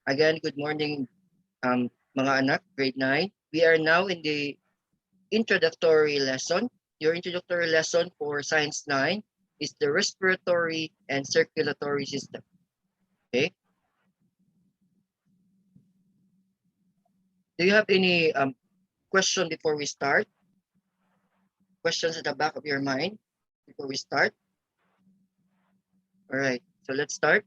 Again, good morning, mga anak, grade 9. We are now in the introductory lesson. Your introductory lesson for Science 9 is the respiratory and circulatory system. Okay. Do you have any question before we start? Questions at the back of your mind before we start? All right, so let's start.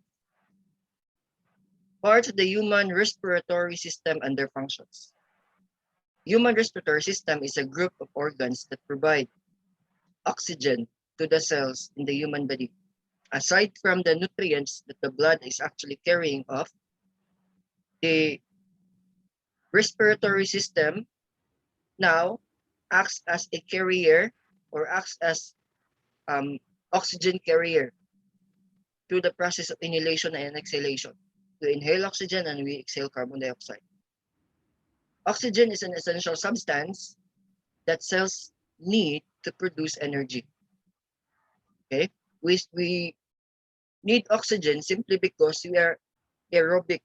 Parts of the human respiratory system and their functions. Human respiratory system is a group of organs that provide oxygen to the cells in the human body. Aside from the nutrients that the blood is actually carrying off, the respiratory system now acts as a carrier or acts as oxygen carrier through the process of inhalation and exhalation. We inhale oxygen and we exhale carbon dioxide. Oxygen is an essential substance that cells need to produce energy. Okay, we need oxygen simply because we are aerobic.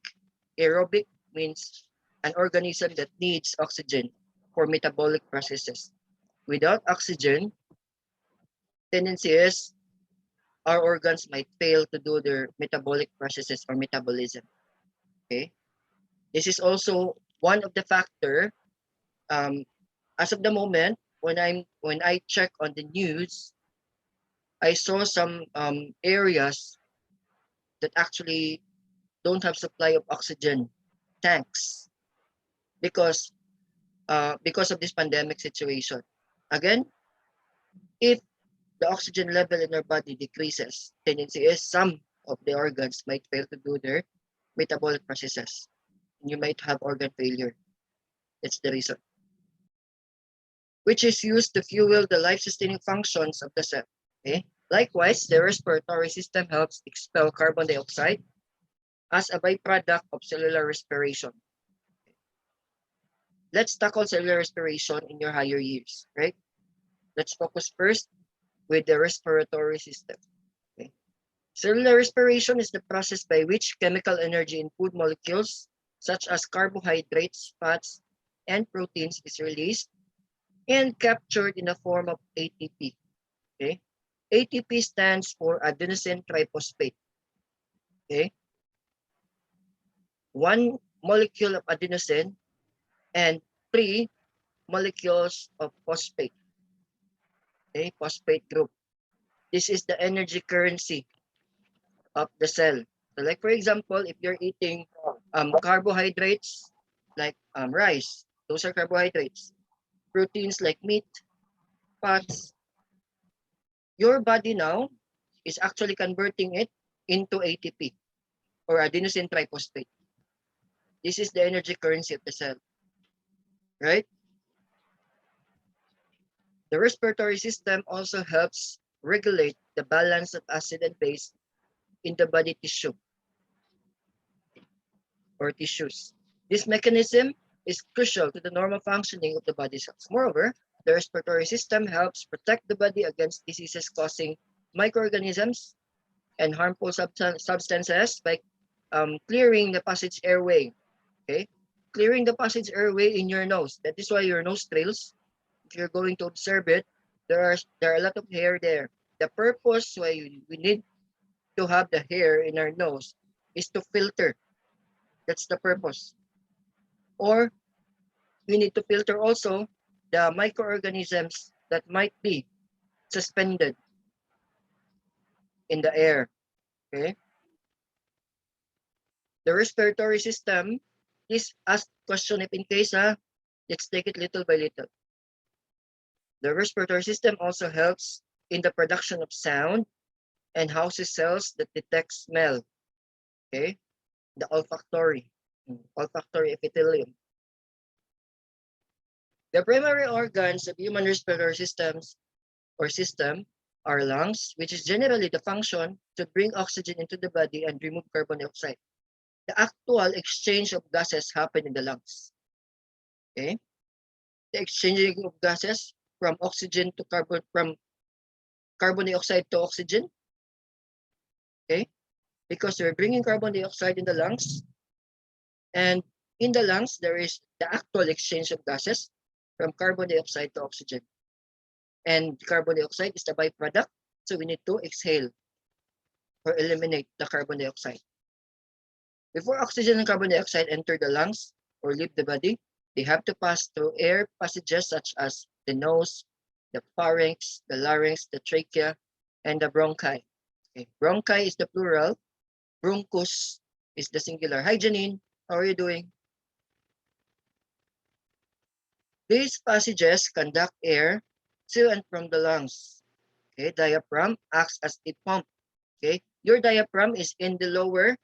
Aerobic means an organism that needs oxygen for metabolic processes. Without oxygen, tendency is our organs might fail to do their metabolic processes or metabolism. Okay, this is also one of the factor. As of the moment, when I check on the news, I saw some areas that actually don't have supply of oxygen tanks because of this pandemic situation. Again, if the oxygen level in our body decreases, tendency is some of the organs might fail to do their metabolic processes. You might have organ failure. That's the reason. Which is used to fuel the life-sustaining functions of the cell. Okay. Likewise, the respiratory system helps expel carbon dioxide as a byproduct of cellular respiration. Let's tackle cellular respiration in your higher years, right? Let's focus first with the respiratory system. Okay. Cellular respiration is the process by which chemical energy in food molecules, such as carbohydrates, fats, and proteins, is released and captured in the form of ATP. Okay. ATP stands for adenosine triphosphate. Okay. One molecule of adenosine and 3 molecules of phosphate. Okay, phosphate group. This is the energy currency of the cell. So like for example, if you're eating carbohydrates like rice, those are carbohydrates. Proteins like meat, fats, your body now is actually converting it into ATP or adenosine triphosphate. This is the energy currency of the cell, right? The respiratory system also helps regulate the balance of acid and base in the body tissue or tissues. This mechanism is crucial to the normal functioning of the body cells. Moreover, the respiratory system helps protect the body against diseases causing microorganisms and harmful substances by clearing the passage airway. Okay, clearing the passage airway in your nose. That is why your nostrils, if you're going to observe it, there are a lot of hair there. The purpose why we need to have the hair in our nose is to filter. That's the purpose. Or we need to filter also the microorganisms that might be suspended in the air. Okay. The respiratory system, please ask question if in case, let's take it little by little. The respiratory system also helps in the production of sound and houses cells that detect smell. Okay, the olfactory epithelium. The primary organs of human respiratory systems or system are lungs, which is generally the function to bring oxygen into the body and remove carbon dioxide. The actual exchange of gases happen in the lungs. Okay, the exchanging of gases from oxygen to carbon dioxide to oxygen. Okay, because we're bringing carbon dioxide in the lungs, And in the lungs, there is the actual exchange of gases from carbon dioxide to oxygen. And carbon dioxide is the byproduct, so we need to exhale or eliminate the carbon dioxide. Before oxygen and carbon dioxide enter the lungs or leave the body, they have to pass through air passages such as the nose, the pharynx, the larynx, the trachea, and the bronchi. Okay. Bronchi is the plural. Bronchus is the singular. Hi, Janine. How are you doing? These passages conduct air to and from the lungs. Okay. Diaphragm acts as a pump. Okay. Your diaphragm is in the lower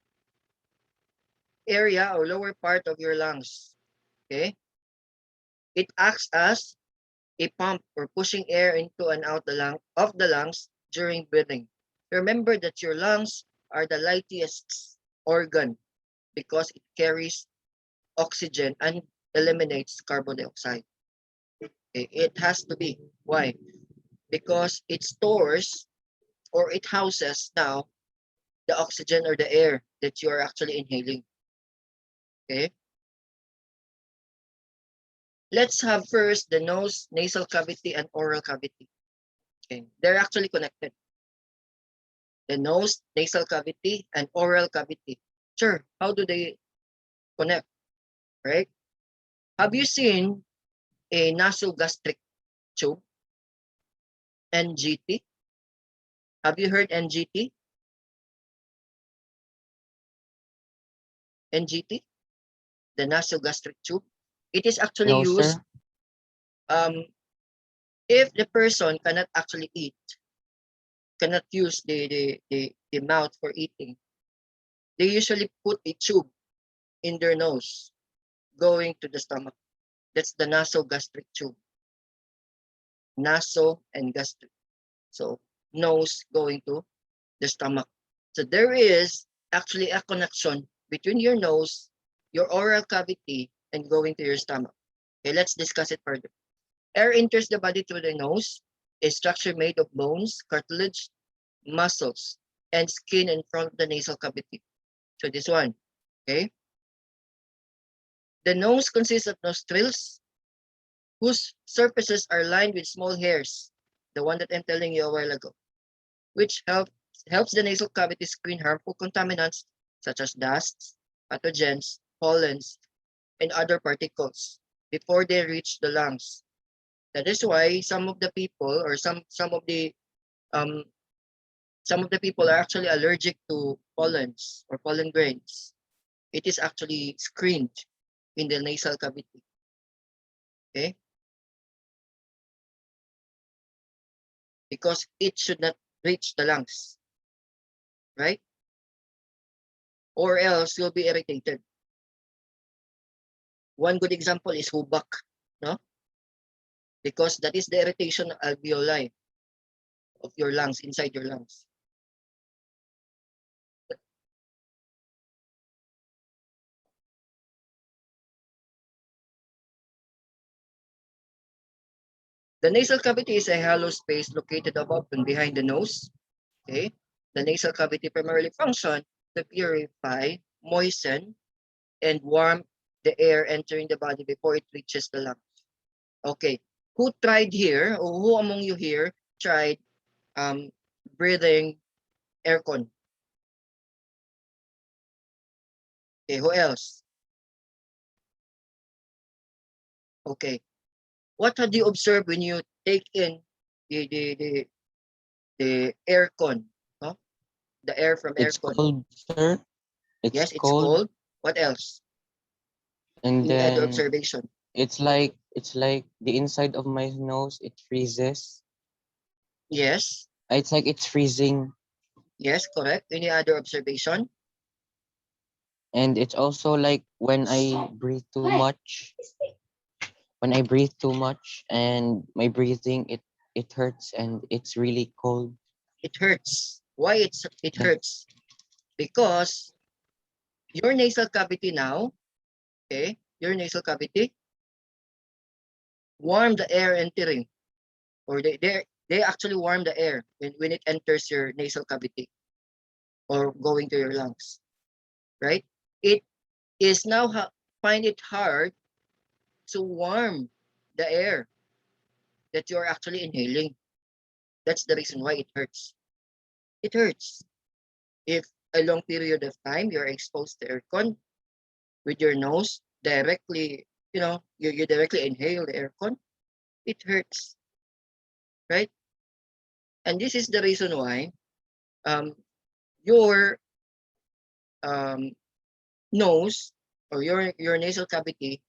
area or lower part of your lungs. Okay. It acts as a pump or pushing air into and out of the lungs during breathing. Remember that your lungs are the lightest organ because it carries oxygen and eliminates carbon dioxide. Okay. It has to be. Why? Because it stores or it houses now the oxygen or the air that you are actually inhaling. Okay. Let's have first the nose, nasal cavity, and oral cavity. Okay. They're actually connected. The nose, nasal cavity, and oral cavity. Sure, how do they connect? Right? Have you seen a nasogastric tube? NGT? Have you heard NGT? NGT? The nasogastric tube? It is actually No, used sir. If the person cannot actually eat, cannot use the mouth for eating, they usually put a tube in their nose going to the stomach. That's the nasogastric tube. Naso and gastric. So nose going to the stomach. So there is actually a connection between your nose, your oral cavity, and going to your stomach. Okay, let's discuss it further. Air enters the body through the nose, a structure made of bones, cartilage, muscles, and skin in front of the nasal cavity. So this one, okay? The nose consists of nostrils, whose surfaces are lined with small hairs, the one that I'm telling you a while ago, which helps the nasal cavity screen harmful contaminants such as dusts, pathogens, pollens, and other particles before they reach the lungs. That is why some of the people or um some of the people are actually allergic to pollens or pollen grains. It is actually screened in the nasal cavity. Okay? Because it should not reach the lungs, right? Or else you'll be irritated. One good example is hubak, no? Because that is the irritation of alveoli of your lungs, inside your lungs. The nasal cavity is a hollow space located above and behind the nose. Okay? The nasal cavity primarily functions to purify, moisten, and warm the air entering the body before it reaches the lungs. Okay. Who tried here, or who among you here tried breathing aircon? Okay, who else? Okay. What had you observed when you take in the the the, the aircon? No? The air from It's aircon. cold, sir. It's Yes, it's cold, cold. What else? and Any other then observation? it's like the inside of my nose. It freezes. Yes. It's like it's freezing, Yes, correct. Any other observation? and it's also like when I breathe too much. When I breathe too much, and my breathing it hurts, and it's really cold. It hurts. Why it Yeah. hurts? Because your nasal cavity now, okay, your nasal cavity warm the air entering, or they actually warm the air when it enters your nasal cavity or going to your lungs, right? It is now find it hard to warm the air that you're actually inhaling. That's the reason why it hurts. It hurts. If a long period of time you're exposed to aircon with your nose directly, you directly inhale the aircon, it hurts, right? And this is the reason why your um, nose or your nasal cavity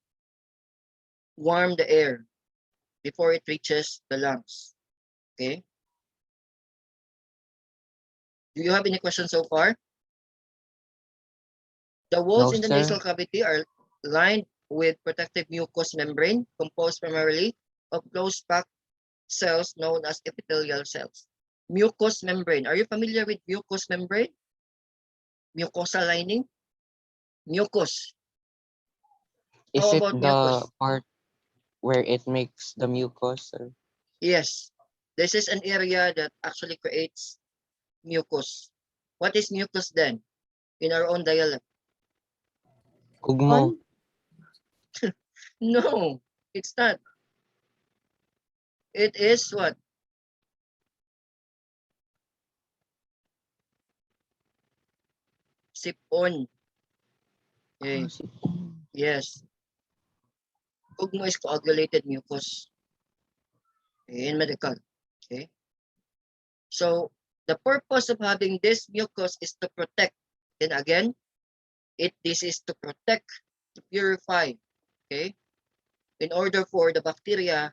warm the air before it reaches the lungs. Okay. Do you have any questions so far? The walls No, in the nasal sir. cavity are lined with protective mucous membrane composed primarily of close-packed cells known as epithelial cells. Mucous membrane. Are you familiar with mucous membrane? Mucosal lining? Mucus. Is How it about the mucus? part where it makes the mucus, sir? Yes. This is an area that actually creates mucus. What is mucus then? In our own dialect? Kugmo. On? No, it's not. It is what? Sipon. Okay. Yes. Kugmo is coagulated mucus in medical. Okay. So the purpose of having this mucus is to protect. And again, this is to protect, to purify. Okay. In order for the bacteria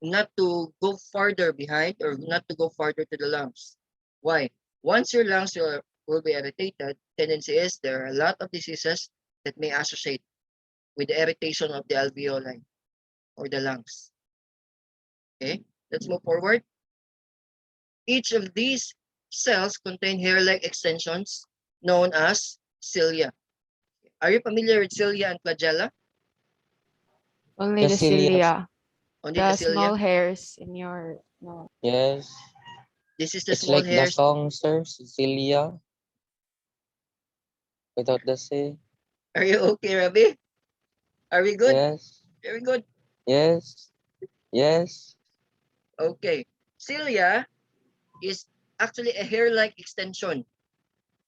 not to go farther behind or not to go farther to the lungs. Why? Once your lungs will be irritated, tendency is there are a lot of diseases that may associate with the irritation of the alveoli or the lungs. Okay, let's move forward. Each of these cells contain hair-like extensions known as cilia. Are you familiar with cilia and flagella? Only The the cilia. cilia. Only the The cilia. small hairs in your nose. Yes. This is the It's small like the hairs. song, sir, Cilia, without the C. Are you okay, Rabi? Are we good? Yes. Very good. Yes. Yes. Okay. Cilia is actually a hair-like extension.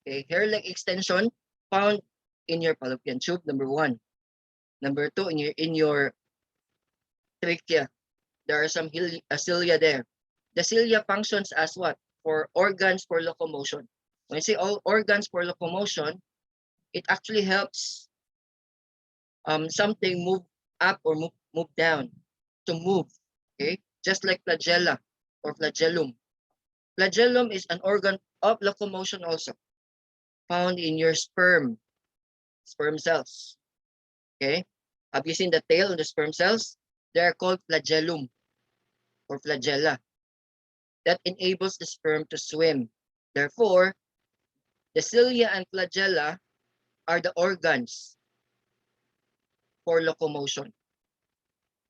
A hair-like extension found in your fallopian tube, number one. Number two, in your trachea. There are some cilia there. The cilia functions as what? For organs for locomotion. When I say all organs for locomotion, it actually helps something move up or move down to move. Okay, just like flagella or flagellum. Flagellum is an organ of locomotion also found in your sperm cells. Okay, have you seen the tail of the sperm cells? They are called flagellum or flagella. That enables the sperm to swim. Therefore, the cilia and flagella are the organs for locomotion,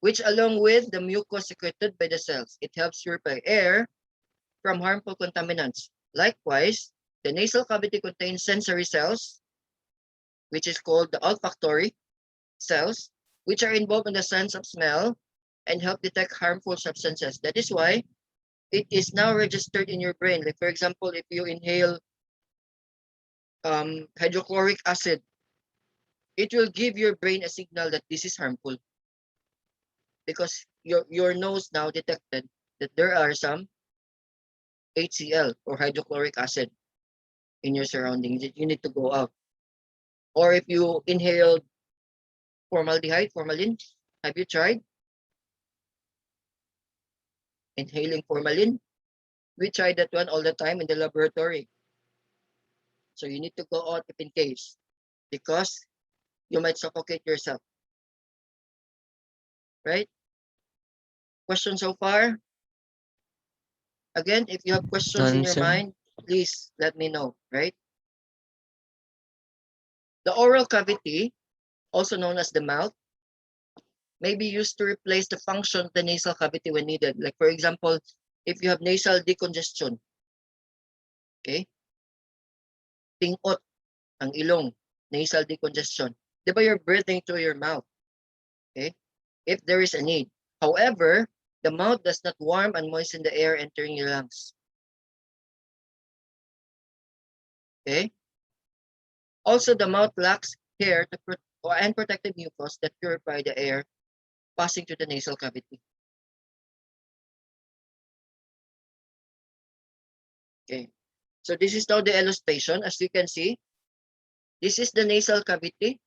which along with the mucus secreted by the cells, it helps purify air from harmful contaminants. Likewise, the nasal cavity contains sensory cells, which is called the olfactory cells, which are involved in the sense of smell and help detect harmful substances. That is why it is now registered in your brain. Like for example, if you inhale hydrochloric acid, it will give your brain a signal that this is harmful because your nose now detected that there are some HCl or hydrochloric acid in your surroundings that you need to go out. Or if you inhale formalin, have you tried inhaling formalin? We try that one all the time in the laboratory. So you need to go out if in case, because you might suffocate yourself, right? Question so far? Again, if you have questions in None, your sir. mind, please let me know, right? The oral cavity, also known as the mouth, may be used to replace the function of the nasal cavity when needed. Like for example, if you have nasal decongestion, okay? Tingot ang ilong. nasal decongestion. Di ba you're breathing through your mouth? Okay? If there is a need. However, the mouth does not warm and moisten the air entering your lungs. Okay? Also, the mouth lacks hair and protective mucus that purify the air passing through the nasal cavity. Okay. So this is now the illustration. As you can see, this is the nasal cavity.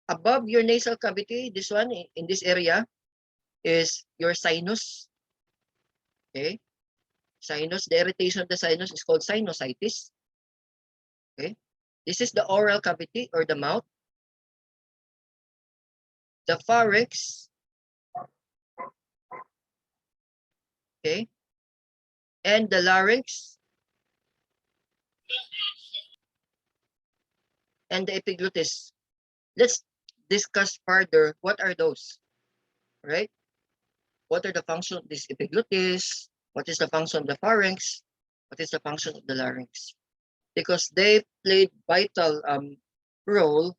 Above your nasal cavity, this one in this area is your sinus. Okay. Sinus, the irritation of the sinus is called sinusitis. Okay. This is the oral cavity or the mouth. The pharynx. Okay. And the larynx. And the epiglottis. Let's discuss further what are those, right? What are the functions of this epiglottis? What is the function of the pharynx? What is the function of the larynx? Because they played vital role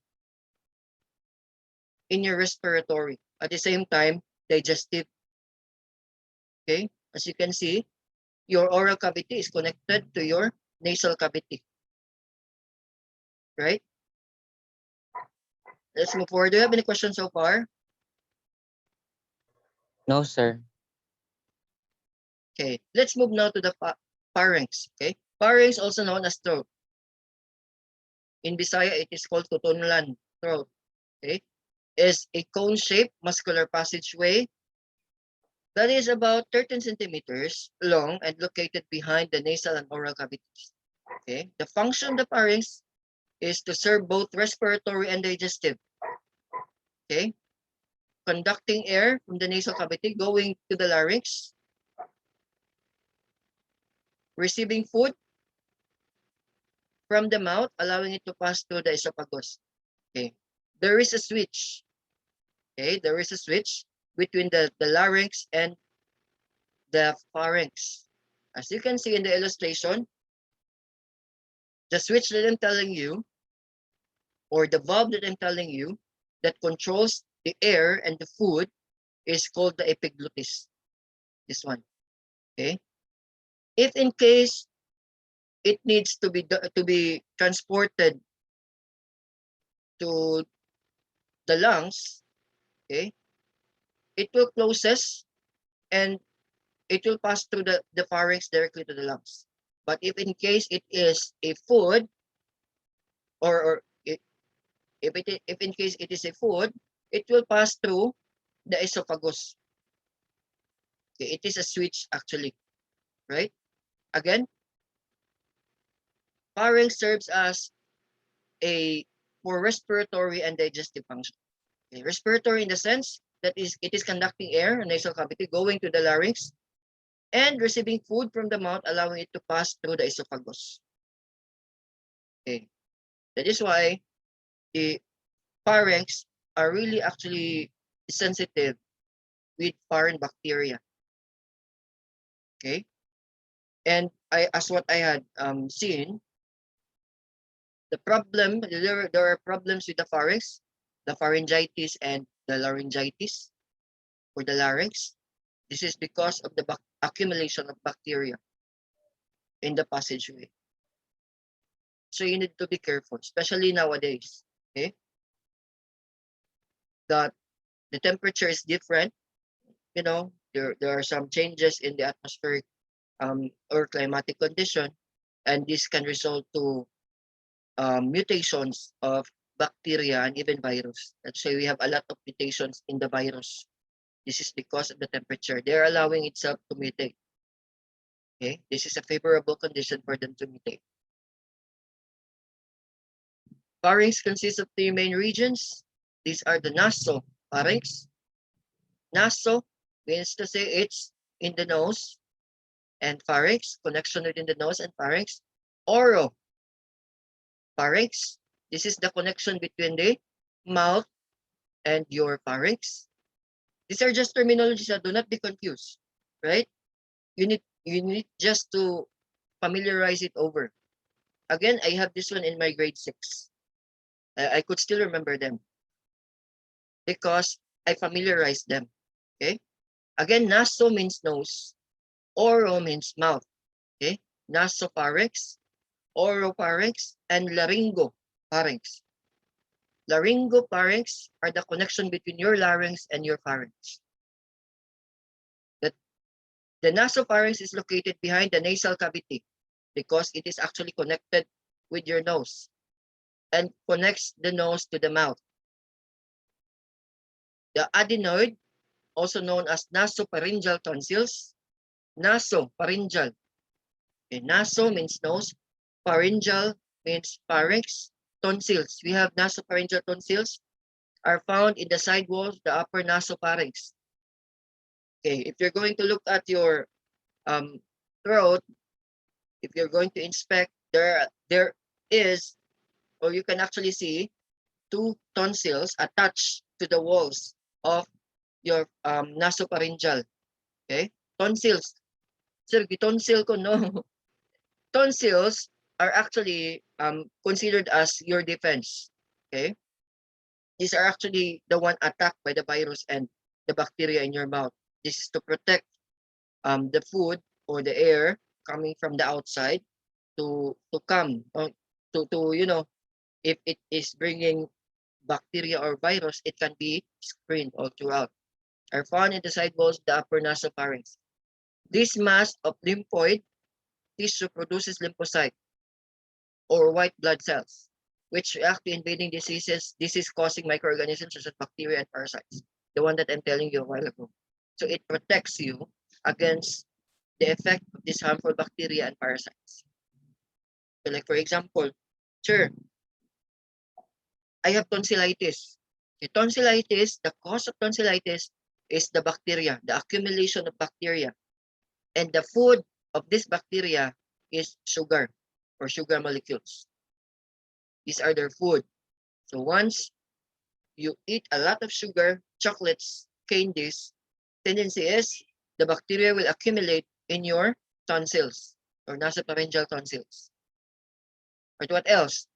in your respiratory. At the same time, digestive. Okay, as you can see, your oral cavity is connected to your nasal cavity. Right? Let's move forward. Do you have any questions so far? No, sir. Okay, let's move now to the pharynx. Okay, pharynx also known as throat. In Bisaya, it is called tutunlan throat. Okay, is a cone-shaped muscular passageway that is about 13 centimeters long and located behind the nasal and oral cavities. Okay, the function of the pharynx is to serve both respiratory and digestive. Okay, conducting air from the nasal cavity going to the larynx, receiving food from the mouth, allowing it to pass through the esophagus. Okay, there is a switch. Okay, there is a switch between the larynx and the pharynx. As you can see in the illustration, the switch that I'm telling you, or the valve that I'm telling you, that controls the air and the food is called the epiglottis. This one. Okay. If in case it needs to be transported to the lungs, okay, it will closes and it will pass through the pharynx directly to the lungs. But if in case it is a food, or if in case it is a food, it will pass through the esophagus. Okay, it is a switch actually, right? Again, pharynx serves as for respiratory and digestive function. Okay, respiratory in the sense that it is conducting air in nasal cavity going to the larynx and receiving food from the mouth, allowing it to pass through the esophagus. Okay, that is why the pharynx are really actually sensitive with foreign bacteria. Okay, and as what I had seen, there are problems with the pharynx, the pharyngitis and the laryngitis for the larynx. This is because of the accumulation of bacteria in the passageway. So you need to be careful, especially nowadays. Okay, that the temperature is different. You know, there are some changes in the atmospheric or climatic condition, and this can result to mutations of bacteria and even virus. Let's say we have a lot of mutations in the virus. This is because of the temperature. They're allowing itself to mutate. Okay, this is a favorable condition for them to mutate. Pharynx consists of three main regions. These are the nasopharynx. Naso means to say it's in the nose, and pharynx, connection within the nose and pharynx. Oropharynx, this is the connection between the mouth and your pharynx. These are just terminologies, that do not be confused, right? You need just to familiarize it over. Again, I have this one in my grade 6. I could still remember them because I familiarized them. Okay. Again, naso means nose, oro means mouth. Okay. Nasopharynx, oropharynx, and laryngopharynx. Laryngopharynx are the connection between your larynx and your pharynx. The nasopharynx is located behind the nasal cavity because it is actually connected with your nose and connects the nose to the mouth. The adenoid, also known as nasopharyngeal tonsils, nasopharyngeal. Okay, naso means nose, pharyngeal means pharynx, tonsils. We have nasopharyngeal tonsils are found in the side walls of the upper nasopharynx. Okay, if you're going to look at your throat, if you're going to inspect, there is, or you can actually see, 2 tonsils attached to the walls of your nasopharyngeal. Okay, tonsils. Sir, tonsil ko no. Tonsils are actually considered as your defense. Okay, these are actually the one attacked by the virus and the bacteria in your mouth. This is to protect the food or the air coming from the outside to come to you know, if it is bringing bacteria or virus, it can be screened all throughout. Are found in the side walls of the upper nasopharynx. This mass of lymphoid tissue produces lymphocyte or white blood cells, which react to invading diseases, disease-causing microorganisms such as bacteria and parasites. The one that I'm telling you a while ago. So it protects you against the effect of these harmful bacteria and parasites. So like for example, sure, I have tonsillitis. The tonsillitis, the cause of tonsillitis is the bacteria, the accumulation of bacteria. And the food of this bacteria is sugar or sugar molecules. These are their food. So once you eat a lot of sugar, chocolates, candies, tendency is the bacteria will accumulate in your tonsils or nasopharyngeal tonsils. But what else?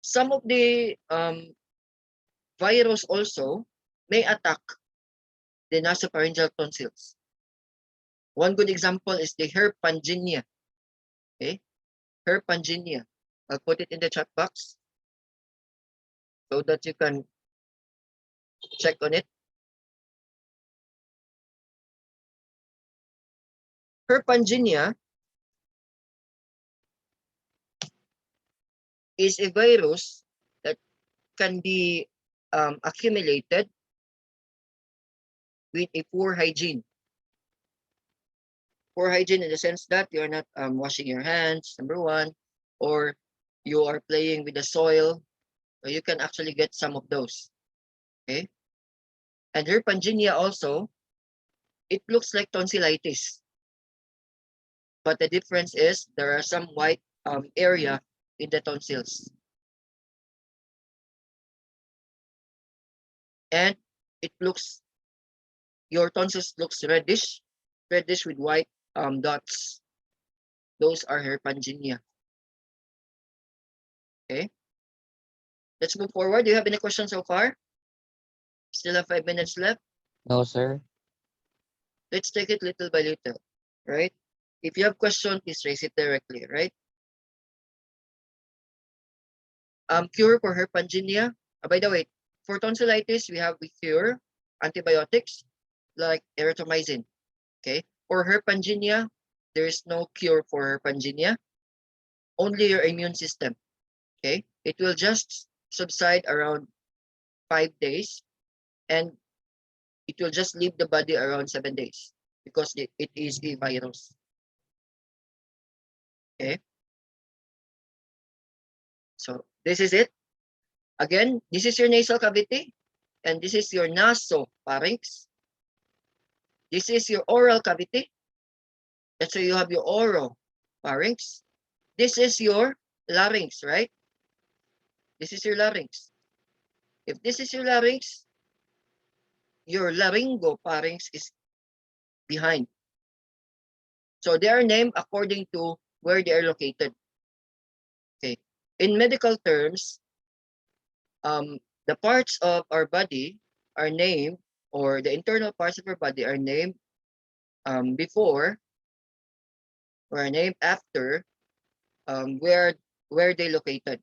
Some of the virus also may attack the nasopharyngeal tonsils. One good example is the herpangenia. Okay, herpangenia. I'll put it in the chat box so that you can check on it. Herpangenia is a virus that can be accumulated with a poor hygiene. Poor hygiene in the sense that you're not washing your hands, number one, or you are playing with the soil, so you can actually get some of those. Okay. And herpangenia also, it looks like tonsillitis. But the difference is there are some white area in the tonsils. And it looks, your tonsils looks reddish with white dots. Those are herpangenia. Okay. Let's move forward. Do you have any questions so far? Still have 5 minutes left. No, sir. Let's take it little by little, right? If you have questions, please raise it directly, right? Cure for herpangenia. By the way, for tonsillitis, we have a cure, antibiotics like erythromycin. Okay. For herpangenia, there is no cure for herpangenia. Only your immune system. Okay. It will just subside around 5 days, and it will just leave the body around 7 days because it is a virus. Okay. So this is it. Again, this is your nasal cavity, and this is your nasopharynx. This is your oral cavity. That's why you have your oropharynx. This is your larynx, right? This is your larynx. If this is your larynx, your laryngopharynx is behind. So they are named according to where they are located. In medical terms, the parts of our body are named, or the internal parts of our body are named before or are named after where they located,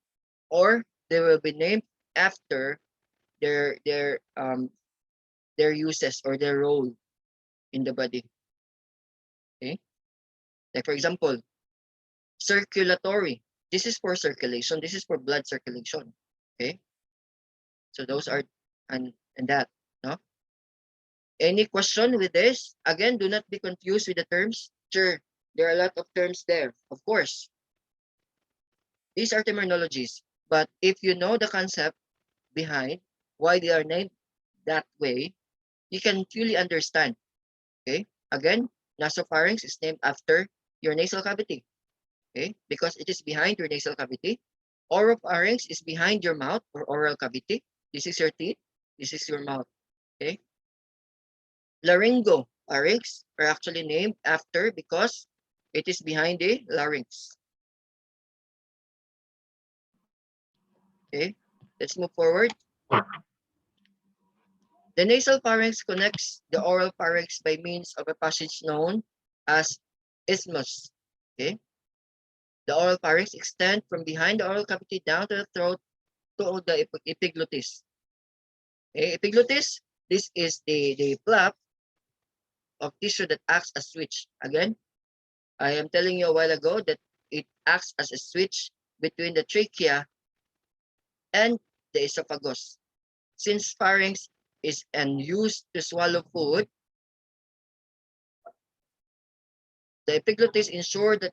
or they will be named after their uses or their role in the body. Okay, like for example, circulatory. This is for circulation. This is for blood circulation. Okay, so those are and that. No. Any question with this? Again, do not be confused with the terms. Sure, there are a lot of terms there. Of course, these are terminologies. But if you know the concept behind why they are named that way, you can fully understand. Okay. Again, nasopharynx is named after your nasal cavity. Okay, because it is behind your nasal cavity. Oropharynx is behind your mouth or oral cavity. This is your teeth. This is your mouth. Okay. Laryngopharynx are actually named after because it is behind the larynx. Okay, let's move forward. The nasal pharynx connects the oral pharynx by means of a passage known as isthmus. Okay, the oral pharynx extends from behind the oral cavity down to the throat to the epiglottis. Okay, epiglottis, this is the flap of tissue that acts as switch. Again, I am telling you a while ago that it acts as a switch between the trachea and the esophagus. Since pharynx is used to swallow food, the epiglottis ensure that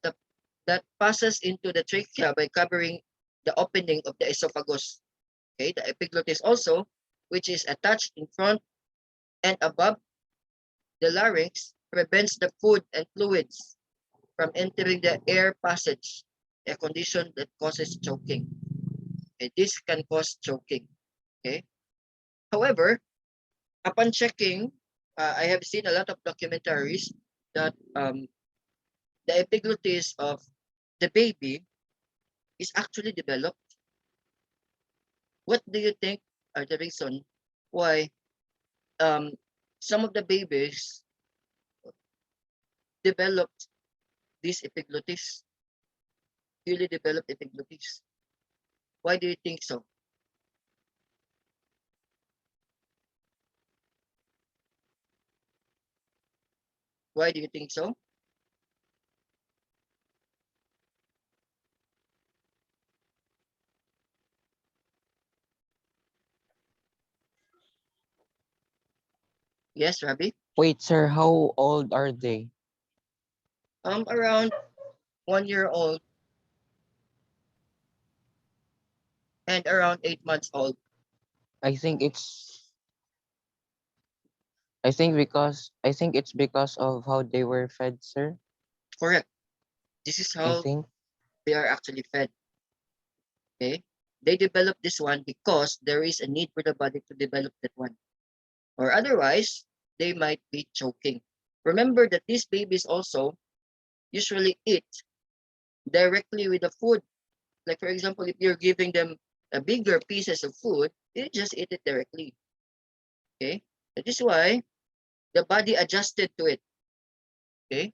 that passes into the trachea by covering the opening of the esophagus. Okay, the epiglottis also, which is attached in front and above the larynx, prevents the food and fluids from entering the air passage, a condition that causes choking. Okay, this can cause choking. Okay. However, upon checking, I have seen a lot of documentaries that the epiglottis of the baby is actually developed. What do you think are the reason why um, some of the babies developed this epiglottis, really developed epiglottis? Why do you think so? Why do you think so? Yes, Rabi? Wait, sir, how old are they? Around 1 year old and around 8 months old. I think it's I think it's because of how they were fed, sir. Correct. This is I how think. they are actually fed. Okay. They develop this one because there is a need for the body to develop that one. Or otherwise, they might be choking. Remember that these babies also usually eat directly with the food. Like for example, if you're giving them a bigger pieces of food, they just eat it directly. Okay. That is why the body adjusted to it. Okay.